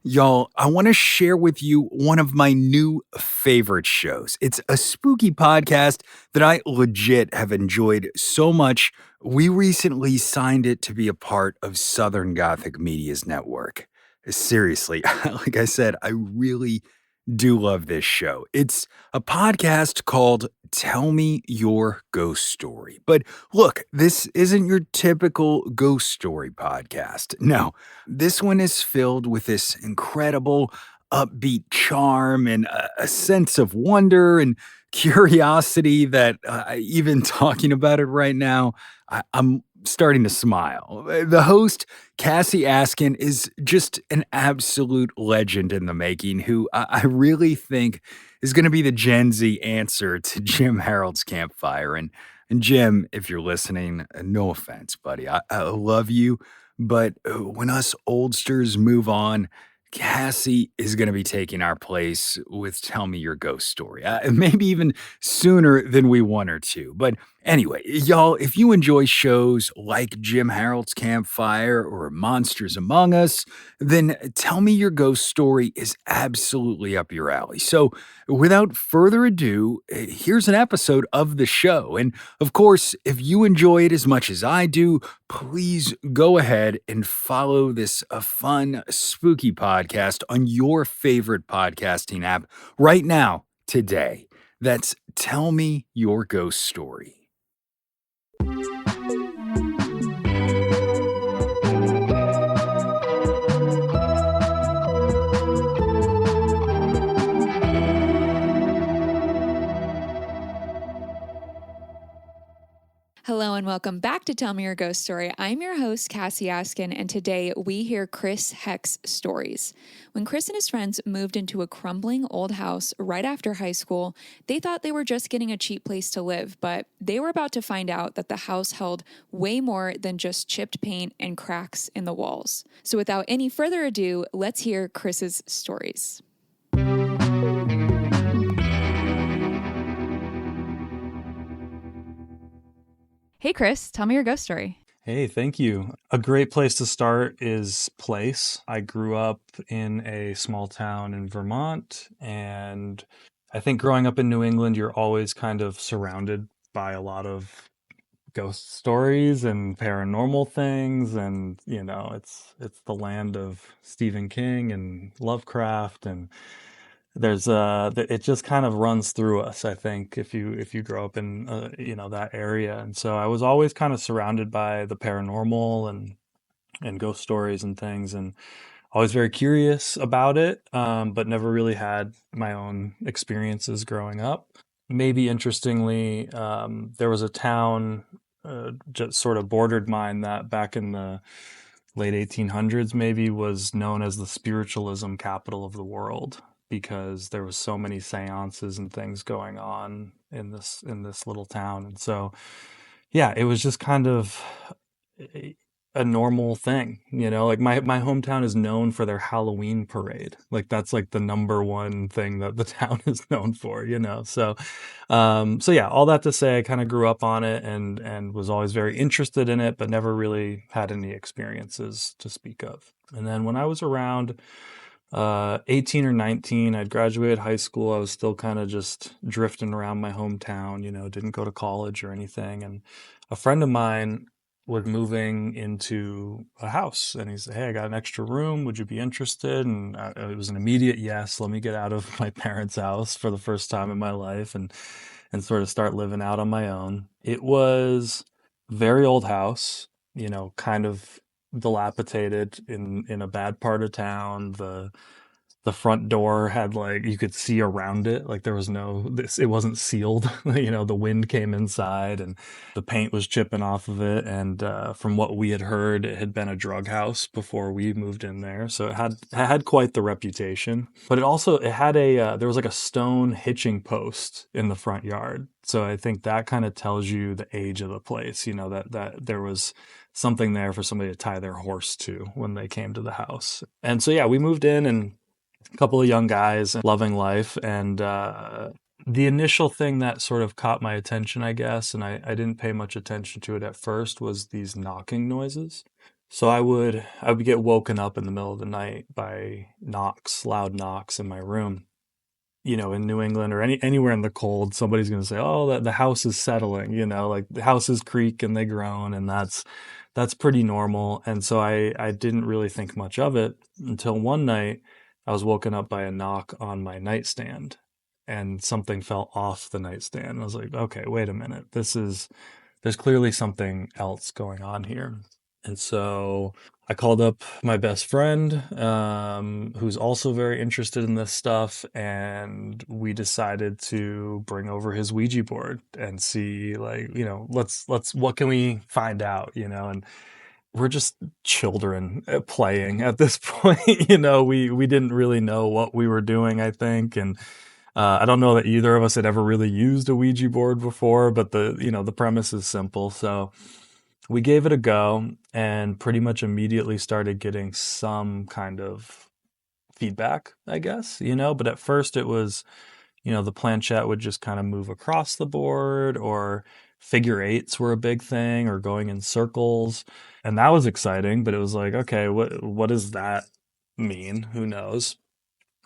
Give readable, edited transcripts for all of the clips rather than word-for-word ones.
Y'all, I want to share with you one of my new favorite shows. It's a spooky podcast that I legit have enjoyed so much. We recently signed it to be a part of Southern Gothic Media's network. Seriously, like I said, I really do love this show. It's a podcast called Tell Me Your Ghost Story. But look, this isn't your typical ghost story podcast. No, this one is filled with this incredible upbeat charm and a sense of wonder and curiosity that even talking about it right now, I'm starting to smile. The host, Cassie Askin, is just an absolute legend in the making who I really think is going to be the Gen Z answer to Jim Harold's Campfire. And Jim, if you're listening, no offense, buddy. I love you. But when us oldsters move on, Cassie is going to be taking our place with Tell Me Your Ghost Story. Maybe even sooner than we want her to. But anyway, y'all, if you enjoy shows like Jim Harold's Campfire or Monsters Among Us, then Tell Me Your Ghost Story is absolutely up your alley. So without further ado, here's an episode of the show. And of course, if you enjoy it as much as I do, please go ahead and follow this fun, spooky podcast on your favorite podcasting app right now, today. That's Tell Me Your Ghost Story. Hello and welcome back to Tell Me Your Ghost Story. I'm your host, Cassie Askin, and today we hear Chris Heck's stories. When Chris and his friends moved into a crumbling old house right after high school, they thought they were just getting a cheap place to live, but they were about to find out that the house held way more than just chipped paint and cracks in the walls. So without any further ado, let's hear Chris's stories. Hey, Chris, tell me your ghost story. Hey, thank you. A great place to start is place. I grew up in a small town in Vermont, and I think growing up in New England, you're always kind of surrounded by a lot of ghost stories and paranormal things, and it's the land of Stephen King and Lovecraft, and it just kind of runs through us, I think, if you grow up in that area. And so I was always kind of surrounded by the paranormal and ghost stories and things, and always very curious about it, but never really had my own experiences growing up. Maybe interestingly, there was a town just sort of bordered mine that back in the late 1800s maybe was known as the spiritualism capital of the world, because there was so many seances and things going on in this little town. And so yeah, it was just kind of a normal thing, like my hometown is known for their Halloween parade. Like that's like the number one thing that the town is known for, so yeah, all that to say, I kind of grew up on it and was always very interested in it, but never really had any experiences to speak of. And then when I was around 18 or 19, I'd graduated high school. I was still kind of just drifting around my hometown, didn't go to college or anything. And a friend of mine was moving into a house, and he said, "Hey, I got an extra room. Would you be interested?" And it was an immediate yes. Let me get out of my parents' house for the first time in my life and sort of start living out on my own. It was a very old house, kind of dilapidated in a bad part of town. The front door had, like, you could see around it, like there was it wasn't sealed. The wind came inside and the paint was chipping off of it, and from what we had heard, it had been a drug house before we moved in there, so it had quite the reputation. But it had there was like a stone hitching post in the front yard, so I think that kind of tells you the age of the place, that there was something there for somebody to tie their horse to when they came to the house. And so yeah, we moved in, and a couple of young guys loving life. And the initial thing that sort of caught my attention, I guess, and I didn't pay much attention to it at first, was these knocking noises. So I would get woken up in the middle of the night by knocks, loud knocks in my room. In New England or anywhere in the cold, somebody's going to say, "Oh, the house is settling." Like the houses creak and they groan, and that's pretty normal. And so I didn't really think much of it until one night I was woken up by a knock on my nightstand, and something fell off the nightstand. I was like, "Okay, wait a minute. There's clearly something else going on here." And so I called up my best friend, who's also very interested in this stuff, and we decided to bring over his Ouija board and see, like, let's what can we find out, and we're just children playing at this point. We didn't really know what we were doing, I think, and I don't know that either of us had ever really used a Ouija board before, but the premise is simple. So we gave it a go and pretty much immediately started getting some kind of feedback, I guess, but at first it was, the planchette would just kind of move across the board, or figure eights were a big thing, or going in circles. And that was exciting, but it was like, okay, what does that mean? Who knows?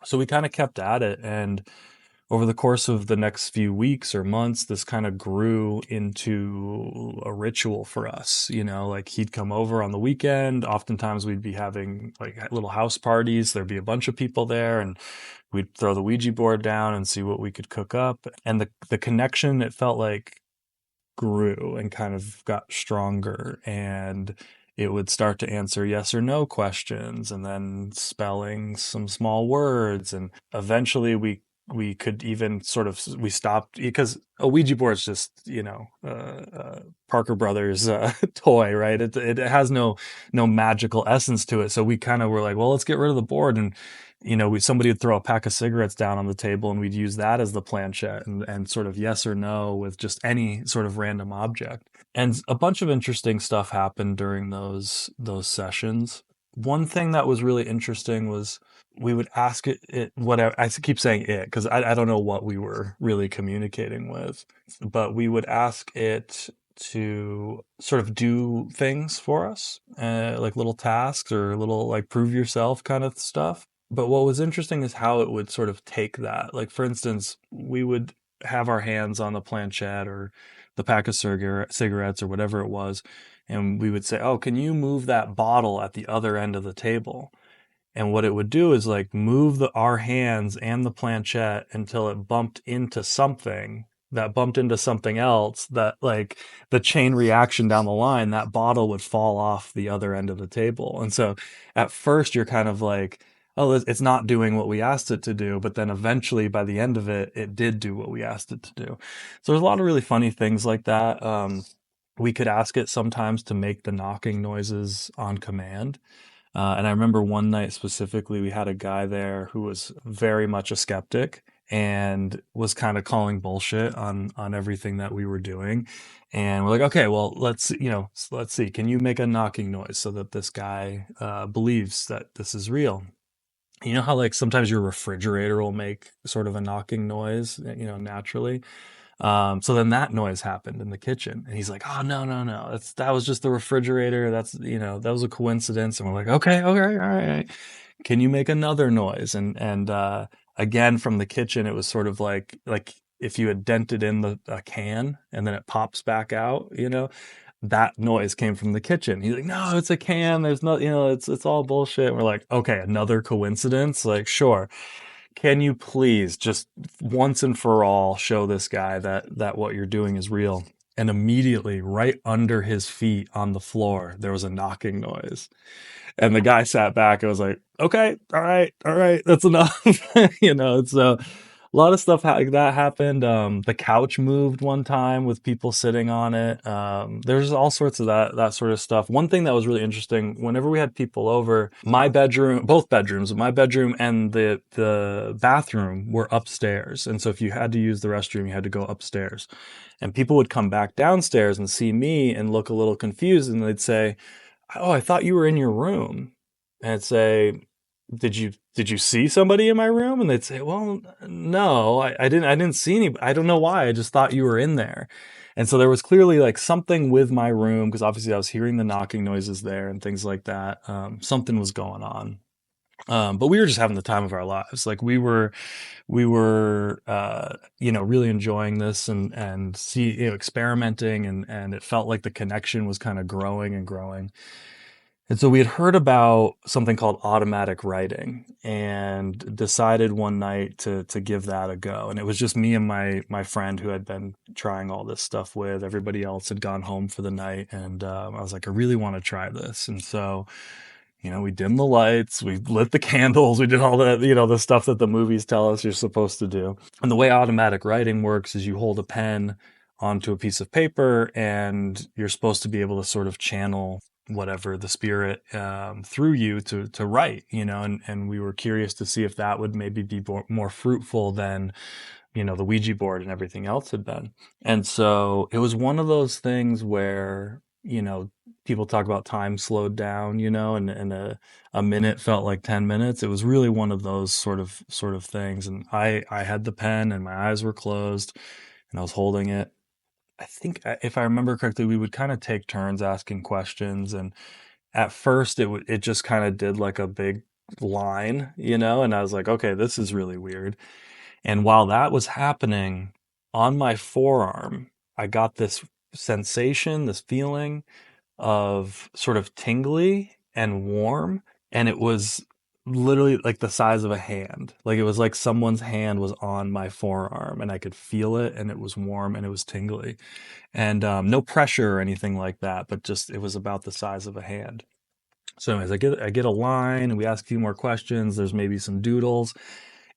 So we kind of kept at it, and over the course of the next few weeks or months, this kind of grew into a ritual for us. Like he'd come over on the weekend. Oftentimes we'd be having like little house parties. There'd be a bunch of people there, and we'd throw the Ouija board down and see what we could cook up. And the connection, it felt like, grew and kind of got stronger. And it would start to answer yes or no questions, and then spelling some small words. And eventually we could even we stopped, because a Ouija board is just, Parker Brothers toy, right? It has no magical essence to it. So we kind of were like, well, let's get rid of the board. And, somebody would throw a pack of cigarettes down on the table, and we'd use that as the planchette, and sort of yes or no with just any sort of random object. And a bunch of interesting stuff happened during those sessions. One thing that was really interesting was we would ask it whatever. I keep saying it because I don't know what we were really communicating with, but we would ask it to sort of do things for us, like little tasks or little like prove yourself kind of stuff. But what was interesting is how it would sort of take that. Like, for instance, we would have our hands on the planchette or the pack of cigarettes or whatever it was, and we would say, "Oh, can you move that bottle at the other end of the table?" And what it would do is like move our hands and the planchette until it bumped into something that bumped into something else, that like the chain reaction down the line, that bottle would fall off the other end of the table. And so at first you're kind of like, oh, it's not doing what we asked it to do. But then eventually by the end of it, it did do what we asked it to do. So there's a lot of really funny things like that. We could ask it sometimes to make the knocking noises on command. And I remember one night specifically, we had a guy there who was very much a skeptic and was kind of calling bullshit on everything that we were doing. And we're like, okay, well, let's see, can you make a knocking noise so that this guy believes that this is real? You know how like sometimes your refrigerator will make sort of a knocking noise, naturally. So then that noise happened in the kitchen, and he's like, "Oh, no, no, no, that was just the refrigerator. That was a coincidence." And we're like, "Okay, okay, all right. Can you make another noise?" And again from the kitchen, it was sort of like if you had dented in a can and then it pops back out, that noise came from the kitchen. He's like, "No, it's a can. There's not, it's all bullshit." And we're like, "Okay, another coincidence? Like, sure. Can you please just once and for all show this guy that what you're doing is real?" And immediately, right under his feet on the floor, there was a knocking noise. And the guy sat back and was like, "Okay, all right, that's enough." So a lot of stuff like that happened. The couch moved one time with people sitting on it. There's all sorts of that sort of stuff. One thing that was really interesting, whenever we had people over, both bedrooms, my bedroom and the bathroom were upstairs. And so if you had to use the restroom, you had to go upstairs. And people would come back downstairs and see me and look a little confused, and they'd say, "Oh, I thought you were in your room." And I'd say, did you see somebody in my room? And they'd say, well, no, I didn't see any. I don't know why. I just thought you were in there. And so there was clearly like something with my room, because obviously I was hearing the knocking noises there and things like that. Something was going on. But we were just having the time of our lives. Like we were really enjoying this and experimenting, and it felt like the connection was kind of growing and growing. And so we had heard about something called automatic writing and decided one night to give that a go. And it was just me and my friend who had been trying all this stuff with. Everybody else had gone home for the night, and I was like, I really want to try this. And so we dimmed the lights, we lit the candles, we did all the stuff that the movies tell us you're supposed to do. And the way automatic writing works is you hold a pen onto a piece of paper, and you're supposed to be able to sort of channel whatever the spirit through you to write, and we were curious to see if that would maybe be more fruitful than the Ouija board and everything else had been. And so it was one of those things where people talk about time slowed down, and a minute felt like 10 minutes. It was really one of those sort of things. And I had the pen and my eyes were closed and I was holding it. I think if I remember correctly, we would kind of take turns asking questions. And at first it just kind of did like a big line, and I was like, okay, this is really weird. And while that was happening on my forearm, I got this sensation, this feeling of sort of tingly and warm. And it was literally like the size of a hand. Like it was like someone's hand was on my forearm and I could feel it, and it was warm and it was tingly. And no pressure or anything like that, but just it was about the size of a hand. So anyways, I get a line and we ask a few more questions. There's maybe some doodles.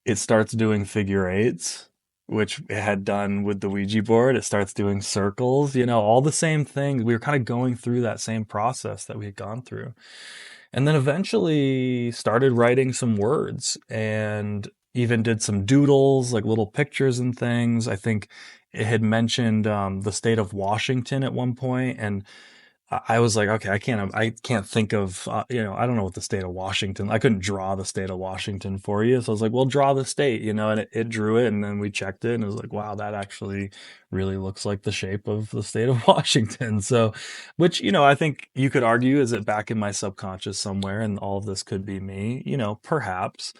It starts doing figure eights, which it had done with the Ouija board. It starts doing circles, all the same things. We were kind of going through that same process that we had gone through. And then eventually started writing some words and even did some doodles, like little pictures and things. I think it had mentioned the state of Washington at one point, and I was like, okay, I can't think of, I don't know what the state of Washington, I couldn't draw the state of Washington for you. So I was like, well, draw the state, and it drew it. And then we checked it and it was like, wow, that actually really looks like the shape of the state of Washington. So, which, I think you could argue, is it back in my subconscious somewhere and all of this could be me, perhaps.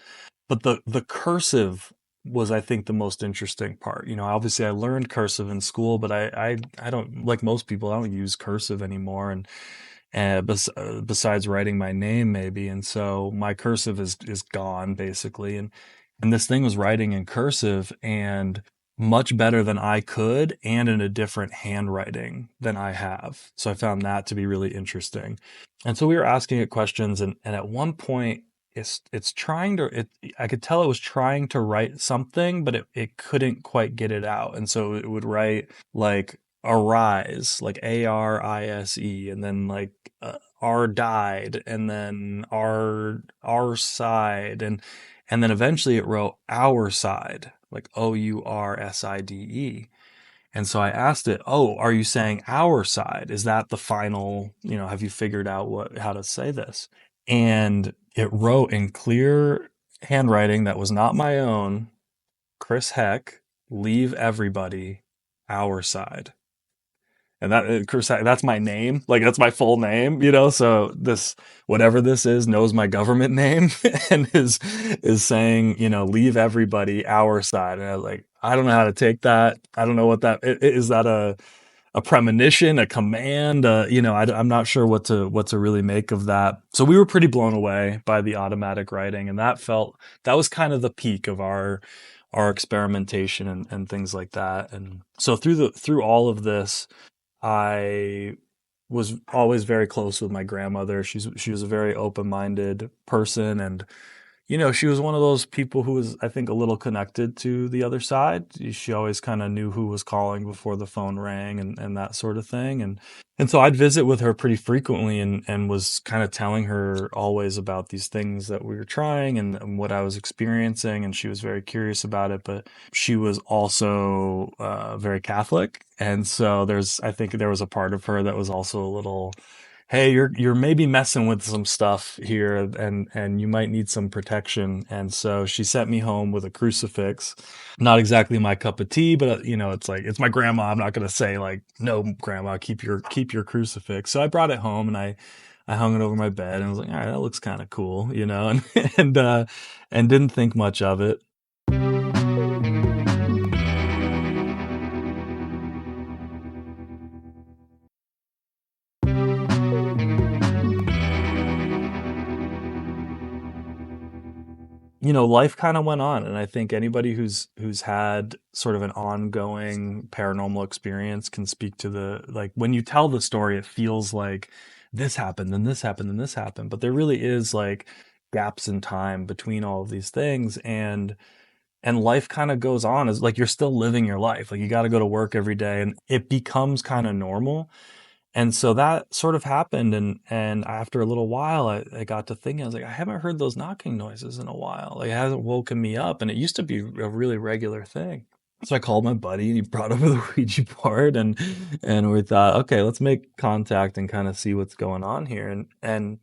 But the cursive was, I think, the most interesting part. Obviously I learned cursive in school, but I don't, like most people, I don't use cursive anymore. And besides writing my name maybe. And so my cursive is gone basically. And this thing was writing in cursive, and much better than I could, and in a different handwriting than I have. So I found that to be really interesting. And so we were asking it questions, and at one point it's trying to, I could tell it was trying to write something, but it couldn't quite get it out. And so it would write like arise, like ARISE, and then like R died, and then our side, and then eventually it wrote our side, like OURSIDE. And so I asked it, oh, are you saying our side? Is that the final, have you figured out how to say this? And it wrote in clear handwriting that was not my own, Chris Heck, leave everybody, our side. And that, Chris Heck, that's my name. Like, that's my full name, So this, whatever this is, knows my government name and is saying, leave everybody, our side. And I was like, I don't know how to take that. I don't know what that is. That a premonition, a command, I'm not sure what to really make of that. So we were pretty blown away by the automatic writing, and that was kind of the peak of our experimentation and things like that. And so through all of this, I was always very close with my grandmother. She was a very open-minded person, and she was one of those people who was, I think, a little connected to the other side. She always kind of knew who was calling before the phone rang and that sort of thing. And so I'd visit with her pretty frequently, and was kind of telling her always about these things that we were trying and what I was experiencing. And she was very curious about it, but she was also very Catholic. And so I think there was a part of her that was also a little hey, you're maybe messing with some stuff here, and you might need some protection. And so she sent me home with a crucifix. Not exactly my cup of tea, but it's like, it's my grandma. I'm not gonna say like, no, grandma, keep your crucifix. So I brought it home and I hung it over my bed, and I was like, all right, that looks kind of cool, and and didn't think much of it. Life kind of went on, and I think anybody who's had sort of an ongoing paranormal experience can speak to the, like, when you tell the story, it feels like this happened, then this happened, then this happened, but there really is like gaps in time between all of these things, and life kind of goes on, as like you're still living your life, like you got to go to work every day, and it becomes kind of normal. And so that sort of happened, and after a little while, I got to thinking, I was like, I haven't heard those knocking noises in a while. Like, it hasn't woken me up, and it used to be a really regular thing. So I called my buddy, and he brought over the Ouija board, and we thought, okay, let's make contact and kind of see what's going on here. And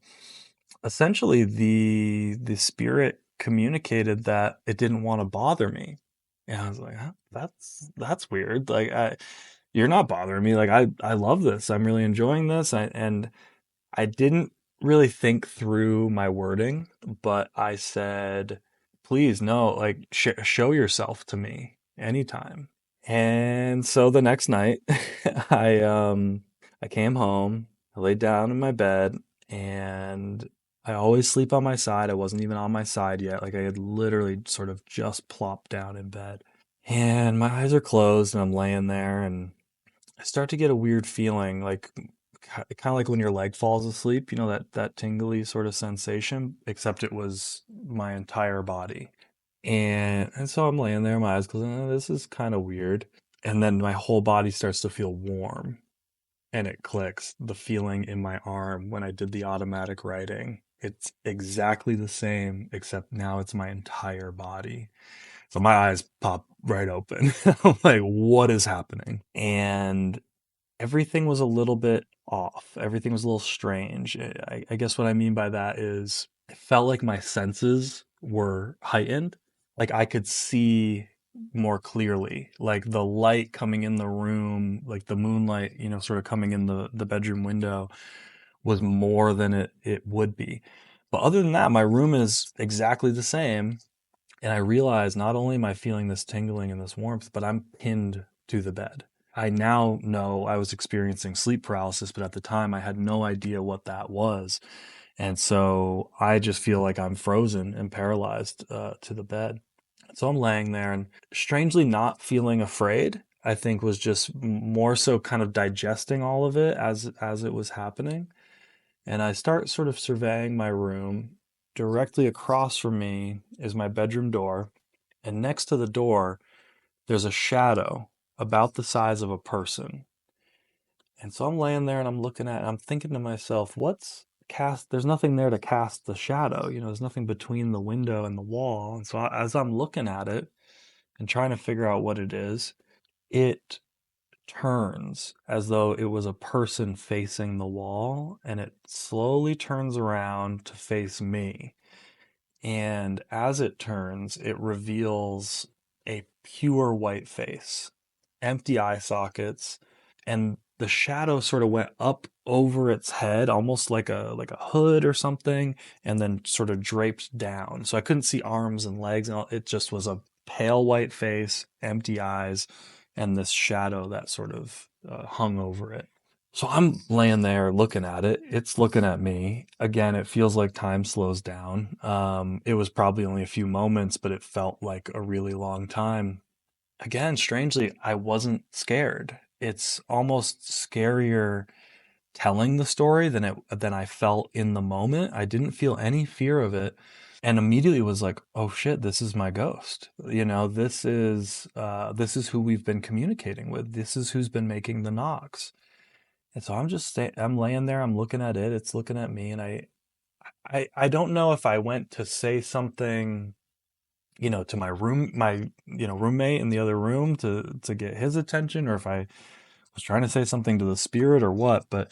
essentially, the spirit communicated that it didn't want to bother me. And I was like, huh, that's weird. Like, you're not bothering me. Like, I love this. I'm really enjoying this. And I didn't really think through my wording, but I said, please, no, like, show yourself to me anytime. And so the next night, I came home, I laid down in my bed, and I always sleep on my side. I wasn't even on my side yet. Like, I had literally sort of just plopped down in bed. And my eyes are closed, and I'm laying there, and I start to get a weird feeling, like kind of like when your leg falls asleep, that tingly sort of sensation, except it was my entire body. And so I'm laying there, my eyes closed, and this is kind of weird. And then my whole body starts to feel warm, and it clicks. The feeling in my arm when I did the automatic writing, it's exactly the same, except now it's my entire body. So my eyes pop right open. I'm like, what is happening? And everything was a little bit off. Everything was a little strange. I guess what I mean by that is it felt like my senses were heightened. Like I could see more clearly, like the light coming in the room, like the moonlight, sort of coming in the bedroom window was more than it would be. But other than that, my room is exactly the same. And I realized not only am I feeling this tingling and this warmth, but I'm pinned to the bed. I now know I was experiencing sleep paralysis, but at the time I had no idea what that was. And so I just feel like I'm frozen and paralyzed to the bed. So I'm laying there and strangely not feeling afraid. I think was just more so kind of digesting all of it as it was happening. And I start sort of surveying my room. Directly across from me is my bedroom door, and next to the door, there's a shadow about the size of a person. And so I'm laying there and I'm looking at it, and I'm thinking to myself, what's cast? There's nothing there to cast the shadow. There's nothing between the window and the wall. And so as I'm looking at it and trying to figure out what it is, it turns as though it was a person facing the wall, and it slowly turns around to face me. And as it turns, it reveals a pure white face, empty eye sockets, and the shadow sort of went up over its head, almost like a hood or something, and then sort of draped down. So I couldn't see arms and legs, and it just was a pale white face, empty eyes, and this shadow that sort of hung over it. So I'm laying there looking at it. It's looking at me. Again, it feels like time slows down. It was probably only a few moments, but it felt like a really long time. Again, strangely, I wasn't scared. It's almost scarier telling the story than I felt in the moment. I didn't feel any fear of it, and immediately was like, "Oh shit, this is my ghost." This is who we've been communicating with. This is who's been making the knocks. And so I'm laying there, I'm looking at it, it's looking at me, and I don't know if I went to say something, to my roommate in the other room to get his attention, or if I was trying to say something to the spirit or what, but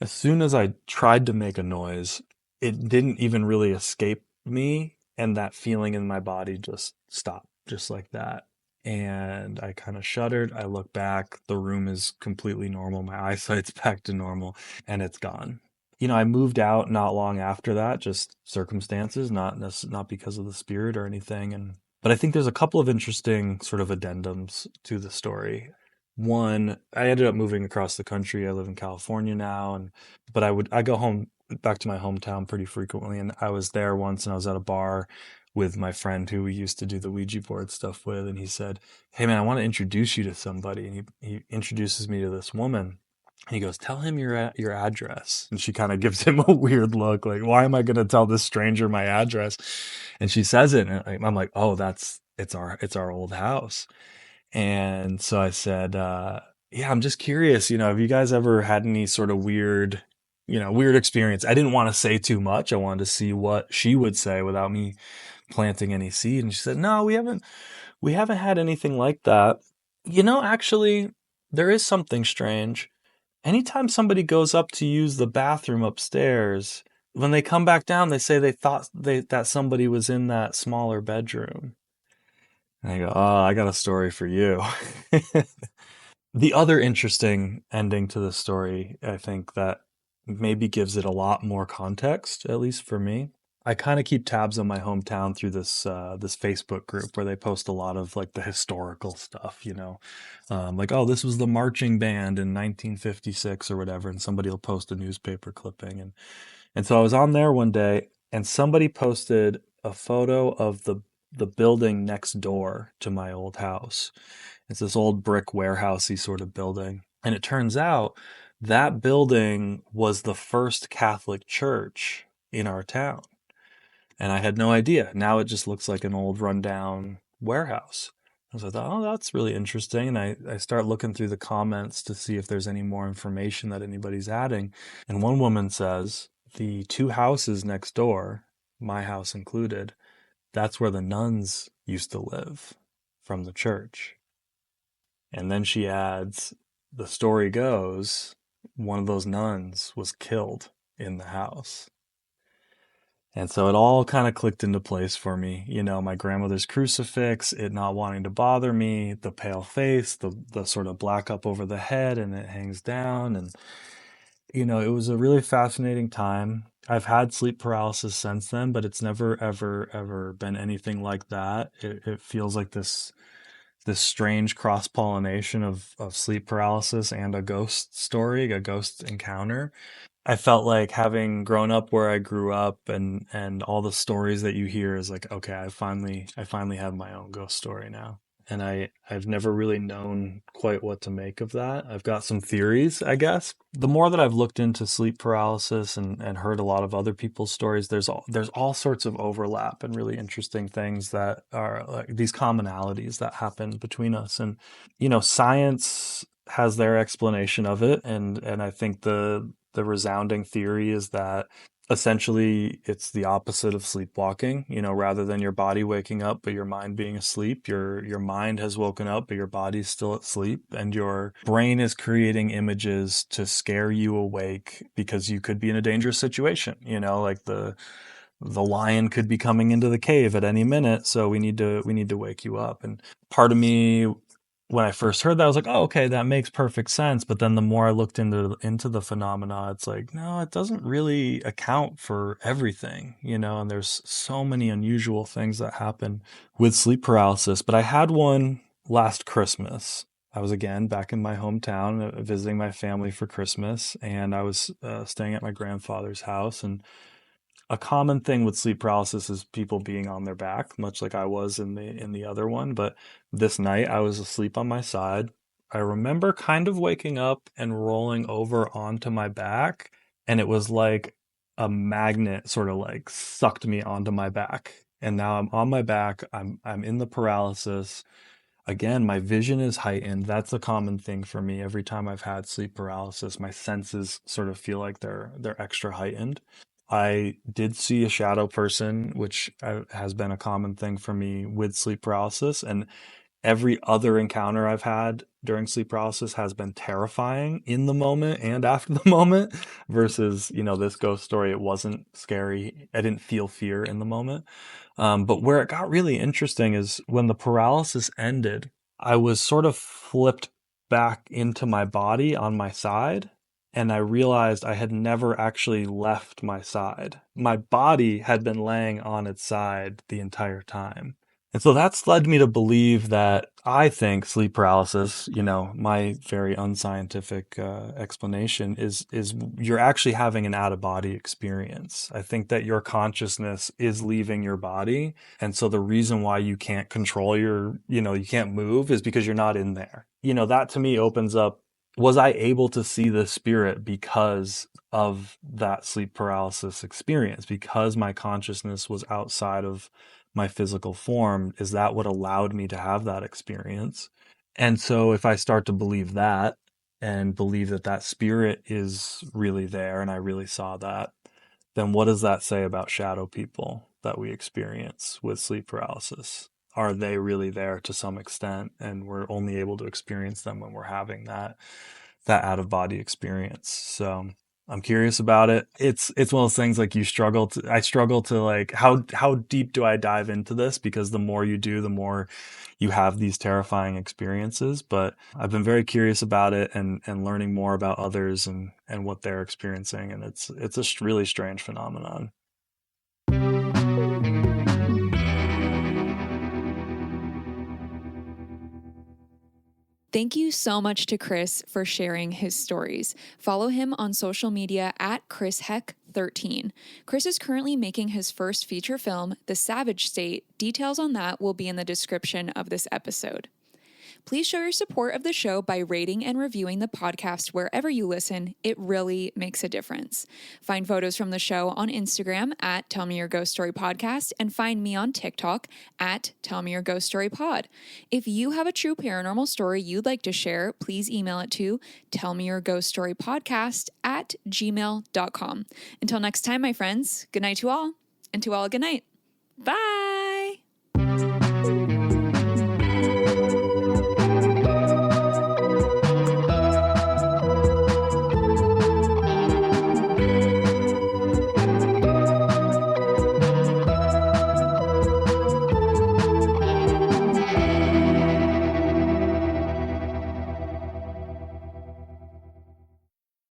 As soon as I tried to make a noise, it didn't even really escape me, and that feeling in my body just stopped, just like that. And I kind of shuddered. I look back, the room is completely normal. My eyesight's back to normal, and it's gone. I moved out not long after that, just circumstances, not because of the spirit or anything. But I think there's a couple of interesting sort of addendums to the story. One, I ended up moving across the country. I live in California now, but I go home back to my hometown pretty frequently, and I was there once, and I was at a bar with my friend who we used to do the Ouija board stuff with, and he said, "Hey man, I want to introduce you to somebody," and he introduces me to this woman. And he goes, "Tell him your address." And she kind of gives him a weird look, like, "Why am I going to tell this stranger my address?" And she says it, and I'm like, "Oh, it's our old house." And so I said, "Yeah, I'm just curious, have you guys ever had any sort of weird experience?" I didn't want to say too much. I wanted to see what she would say without me planting any seed. And she said, "No, we haven't had anything like that. Actually, there is something strange. Anytime somebody goes up to use the bathroom upstairs, when they come back down, they say they thought that somebody was in that smaller bedroom." And I go, "Oh, I got a story for you." The other interesting ending to the story, I think that maybe gives it a lot more context, at least for me. I kind of keep tabs on my hometown through this Facebook group where they post a lot of like the historical stuff, like, "Oh, this was the marching band in 1956 or whatever," and somebody will post a newspaper clipping, and so I was on there one day, and somebody posted a photo of the building next door to my old house. It's this old brick warehousey sort of building. And it turns out that building was the first Catholic church in our town. And I had no idea. Now it just looks like an old rundown warehouse. And so I thought, oh, that's really interesting. And I start looking through the comments to see if there's any more information that anybody's adding. And one woman says, the two houses next door, my house included, that's where the nuns used to live from the church. And then she adds, the story goes, one of those nuns was killed in the house. And so it all kind of clicked into place for me. My grandmother's crucifix, it not wanting to bother me, the pale face, the sort of black up over the head and it hangs down. And, it was a really fascinating time. I've had sleep paralysis since then, but it's never, ever, ever been anything like that. It feels like this strange cross pollination of sleep paralysis and a ghost story, a ghost encounter. I felt like having grown up where I grew up and all the stories that you hear is like, okay, I finally have my own ghost story now. And I've never really known quite what to make of that. I've got some theories, I guess. The more that I've looked into sleep paralysis and heard a lot of other people's stories, there's all sorts of overlap and really interesting things that are like these commonalities that happen between us. And science has their explanation of it, and I think the resounding theory is that essentially it's the opposite of sleepwalking. Rather than your body waking up but your mind being asleep, your mind has woken up but your body's still asleep, and your brain is creating images to scare you awake because you could be in a dangerous situation. Like the lion could be coming into the cave at any minute, so we need to wake you up. And part of me, when I first heard that, I was like, "Oh, okay, that makes perfect sense." But then the more I looked into the phenomena, it's like, no, it doesn't really account for everything, and there's so many unusual things that happen with sleep paralysis. But I had one last Christmas. I was again back in my hometown, visiting my family for Christmas, and I was staying at my grandfather's house. And a common thing with sleep paralysis is people being on their back, much like I was in the other one. But this night I was asleep on my side. I remember kind of waking up and rolling over onto my back, and it was like a magnet sort of like sucked me onto my back. And now I'm on my back. I'm in the paralysis. Again, my vision is heightened. That's a common thing for me. Every time I've had sleep paralysis, my senses sort of feel like they're extra heightened. I did see a shadow person, which has been a common thing for me with sleep paralysis. And every other encounter I've had during sleep paralysis has been terrifying in the moment and after the moment versus, this ghost story, it wasn't scary. I didn't feel fear in the moment. But where it got really interesting is when the paralysis ended, I was sort of flipped back into my body on my side, and I realized I had never actually left my side. My body had been laying on its side the entire time. And so that's led me to believe that I think sleep paralysis, my very unscientific explanation is you're actually having an out of body experience. I think that your consciousness is leaving your body. And so the reason why you can't control you can't move is because you're not in there. That to me opens up, was I able to see the spirit because of that sleep paralysis experience? Because my consciousness was outside of my physical form, is that what allowed me to have that experience? And so if I start to believe that and believe that that spirit is really there and I really saw that, then what does that say about shadow people that we experience with sleep paralysis? Are they really there to some extent, and we're only able to experience them when we're having that out of body experience? So I'm curious about it. It's one of those things, like, I struggle to, like, how deep do I dive into this? Because the more you do, the more you have these terrifying experiences. But I've been very curious about it and learning more about others and what they're experiencing. And it's a really strange phenomenon. Thank you so much to Chris for sharing his stories. Follow him on social media at ChrisHeck13. Chris is currently making his first feature film, The Savage State. Details on that will be in the description of this episode. Please show your support of the show by rating and reviewing the podcast wherever you listen. It really makes a difference. Find photos from the show on Instagram at Tell Me Your Ghost Story Podcast, and find me on TikTok at Tell Me Your Ghost Story Pod. If you have a true paranormal story you'd like to share, please email it to tellmeyourghoststorypodcast@gmail.com. Until next time, my friends, good night to all, and to all, good night. Bye!